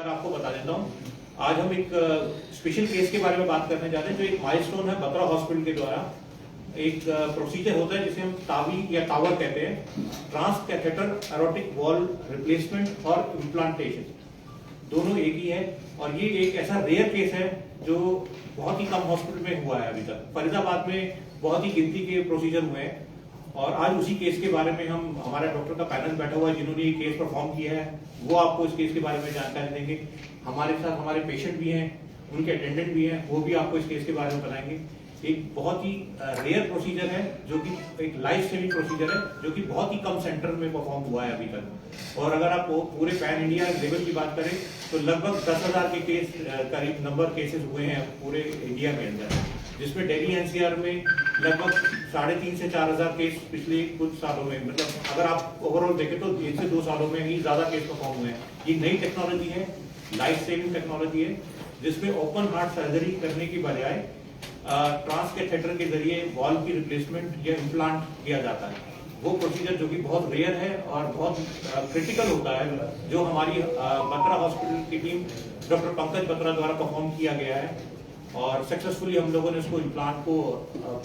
आपको बता देता हूँ। आज हम एक स्पेशल केस के बारे में बात करने जा रहे हैं, जो एक माइलस्टोन है बत्रा हॉस्पिटल के द्वारा। एक प्रोसीजर होता है जिसे हम तावी या टावर कहते हैं, transcatheter aortic valve replacement और इम्प्लांटेशन, दोनों एक ही है। और ये एक ऐसा रेयर केस है जो बहुत ही कम हॉस्पिटल में हुआ है अभी तक। फरीदाबाद में बहुत ही गिनती के प्रोसीजर हुए हैं और आज उसी केस के बारे में हमारा डॉक्टर का पैनल बैठा हुआ है जिन्होंने ये केस परफॉर्म किया है, वो आपको इस केस के बारे में जानकारी देंगे। हमारे साथ हमारे पेशेंट भी हैं, उनके अटेंडेंट भी हैं, वो भी आपको इस केस के बारे में बताएंगे। एक बहुत ही रेयर प्रोसीजर है जो कि एक लाइफ सेविंग प्रोसीजर है, जो कि बहुत ही कम सेंटर में परफॉर्म हुआ है अभी तक। और अगर आप पूरे पैन इंडिया लेवल की बात करें तो लगभग 10,000 के केस करीब नंबर केसेस हुए हैं पूरे इंडिया के अंदर, जिसमें दिल्ली एनसीआर में लगभग 3,500 से 4,000 केस पिछले कुछ सालों में, मतलब अगर आप ओवरऑल देखें तो 1 से 2 सालों में ही ज्यादा केस परफॉर्म हुए हैं। ये नई टेक्नोलॉजी है, लाइफ सेविंग टेक्नोलॉजी है, जिसमें ओपन हार्ट सर्जरी करने की बजाय ट्रांस कैथेटर के जरिए वॉल की रिप्लेसमेंट या इम्प्लांट किया जाता है। वो प्रोसीजर जो कि बहुत रेयर है और बहुत क्रिटिकल होता है, जो हमारी बत्रा हॉस्पिटल की टीम डॉक्टर पंकज बत्रा द्वारा परफॉर्म किया गया है और सक्सेसफुली हम लोगों ने उसको इम्प्लांट को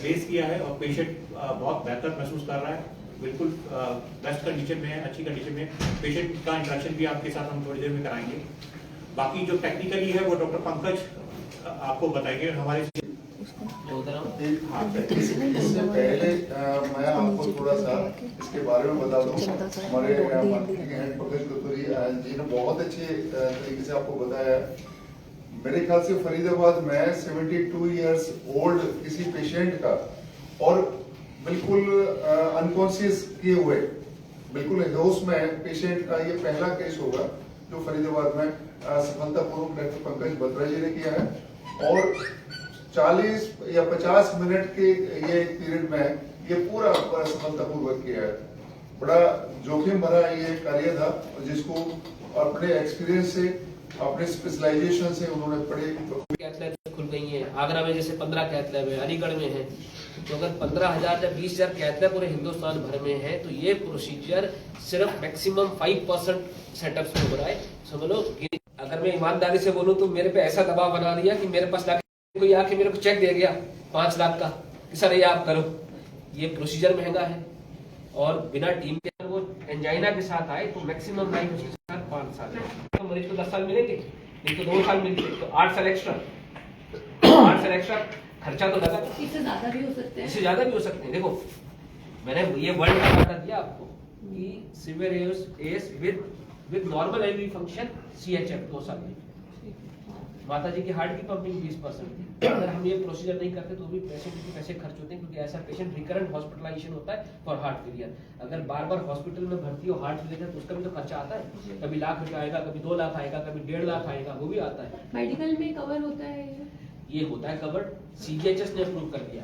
प्लेस किया है और पेशेंट बहुत बेहतर महसूस कर रहा है, बिल्कुल बेस्ट कंडीशन में है, अच्छी कंडीशन में। पेशेंट का इंटरेक्शन भी आपके साथ हम थोड़ी देर में कराएंगे। बाकी जो टेक्निकली है वो डॉक्टर पंकज आपको बताएंगे। हमारे इससे पहले मैं आपको थोड़ा सा इसके बारे में बता दूं। हमारे हेड पंकज कस्तूरी जी ने बहुत अच्छे तरीके से आपको बताया। मेरे ख्याल से फरीदाबाद में 72 इयर्स ओल्ड किसी पेशेंट का और बिल्कुल अनकॉन्शियस किए हुए, बिल्कुल होश में पेशेंट का ये पहला केस होगा जो फरीदाबाद में सफलतापूर्वक डॉक्टर पंकज बत्रा जी ने किया है। और 40 या 50 मिनट के ये पीरियड में ये पूरा सफलतापूर्वक किया है। बड़ा जोखिम भरा ये कार्य था, जिसको अपने एक्सपीरियंस से, अपने स्पेशलाइजेशन से उन्होंने पढ़े। कैथ लैब खुल गई है, आगरा में जैसे 15 कैथ लैब है, अलीगढ़ में है। तो अगर 15,000 या 20,000 कैथ लैब पूरे हिंदुस्तान भर में है तो ये प्रोसीजर सिर्फ मैक्सिमम 5% सेटअप में हो रहा है। समझ लो, अगर मैं ईमानदारी से बोलूं तो मेरे पे ऐसा दबाव बना दिया कि मेरे पास कोई आके मेरे को चेक दे गया 5 लाख का कि सर ये आप करो। ये प्रोसीजर महंगा है और बिना टीम के अगर वो एंजाइना के साथ आए तो मैक्सिमम लाइफ उसके साथ 5 साल है। तो मरीज को 10 साल मिलेंगे, नहीं तो 2 साल मिलेंगे, तो 8 साल एक्स्ट्रा, 8 साल एक्स्ट्रा खर्चा तो लगा। इससे ज्यादा भी हो सकते हैं, इससे ज्यादा भी हो सकते हैं। देखो मैंने ये वर्ड का डाटा दिया आपको कि severe S with normal LV function CHF 2 साल में। माता जी की हार्ट की पंपिंग 20%। अगर हम ये प्रोसीजर नहीं करते तो भी पैसे खर्च होते हैं, क्योंकि ऐसा पेशेंट रिकरेंट हॉस्पिटलाइजेशन होता है फॉर हार्ट फेलियर। अगर बार बार हॉस्पिटल में भर्ती हो हार्ट फेलियर तो उसका भी तो खर्चा आता है। कभी लाख रुपया आएगा, कभी 2 लाख आएगा, कभी 1.5 लाख आएगा, वो भी आता है। मेडिकल में कवर होता है ये होता है कवर्ड, CGHS ने अप्रूव कर दिया।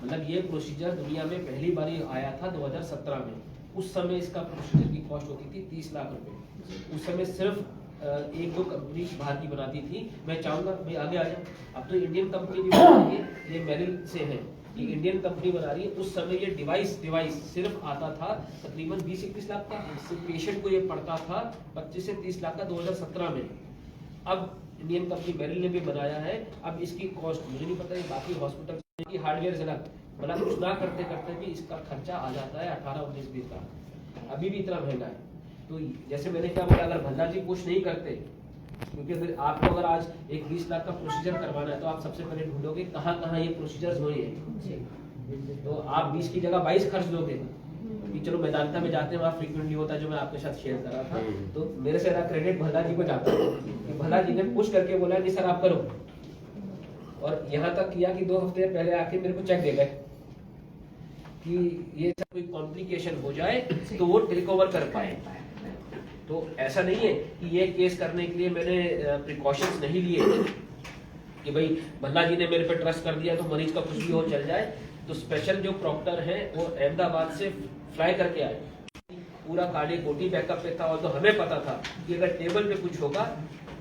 मतलब ये प्रोसीजर दुनिया में पहली बार आया था 2017 में। उस समय इसका प्रोसीजर की कॉस्ट होती थी 30 लाख रुपए। उस समय सिर्फ 1-2 कंपनी बाहर की बनाती थी। मैं चाहूंगा भाई आगे आ जाए, अब तो इंडियन कंपनी भी बना रही है, ये मेरिल से है, ये इंडियन कंपनी बना रही है। उस समय ये डिवाइस सिर्फ आता था तकरीबन 20-21 लाख का, पेशेंट को ये पड़ता था 25 से 30 लाख का 2017 में। अब इंडियन कंपनी मेरिल ने भी बनाया है। अब इसकी कॉस्ट मुझे नहीं पता है, बाकी हॉस्पिटल की हार्डवेयर से बड़ा कुछ ना करते करते भी इसका खर्चा आ जाता है 18-19-20 लाख। अभी भी इतना महंगा है। तो जैसे मैंने क्या बोला, अगर भल्ला जी कुछ नहीं करते, क्योंकि अगर आपको अगर आज एक 20 लाख का प्रोसीजर करवाना है तो आप सबसे पहले ढूंढोगे कहाँ ये प्रोसीजर्स हुए हैं। तो आप 20 की जगह 22 खर्च दोगे कि चलो मैदानता में जाते हैं, वहाँ फ्रीक्वेंटली होता है, जो मैं आपके साथ शेयर कर रहा था। तो मेरे से क्रेडिट भल्ला जी को जाता है कि भल्ला जी ने पुश करके बोला नहीं सर आप करो, और यहाँ तक किया कि 2 हफ्ते पहले आके मेरे को चेक दे गए कि ये सब कोई कॉम्प्लिकेशन हो जाए तो वो टेक ओवर कर पाए। तो ऐसा नहीं है कि ये केस करने के लिए मैंने प्रिकॉशंस नहीं लिए कि भाई भल्ला जी ने मेरे पे ट्रस्ट कर दिया तो मरीज का कुछ भी हो चल जाए। तो स्पेशल जो प्रॉक्टर है वो अहमदाबाद से फ्लाई करके आए, पूरा कार्डियक OT बैकअप पे था। और तो हमें पता था कि अगर टेबल पे कुछ होगा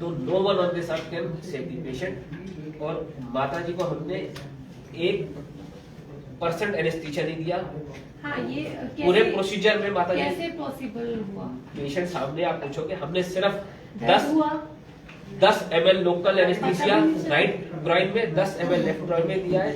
तो no one on this earth can save the patient. और माता जी को हमने 1% एनेस्थीसिया नहीं दिया। हाँ, ये पूरे प्रोसीजर में माता जी कैसे पॉसिबल हुआ? पेशेंट सामने आप पूछोगे, हमने सिर्फ 10 हुआ 10 ml local anaesthesia right groin में, 10 ml लेफ्ट ग्राइन में दिया है।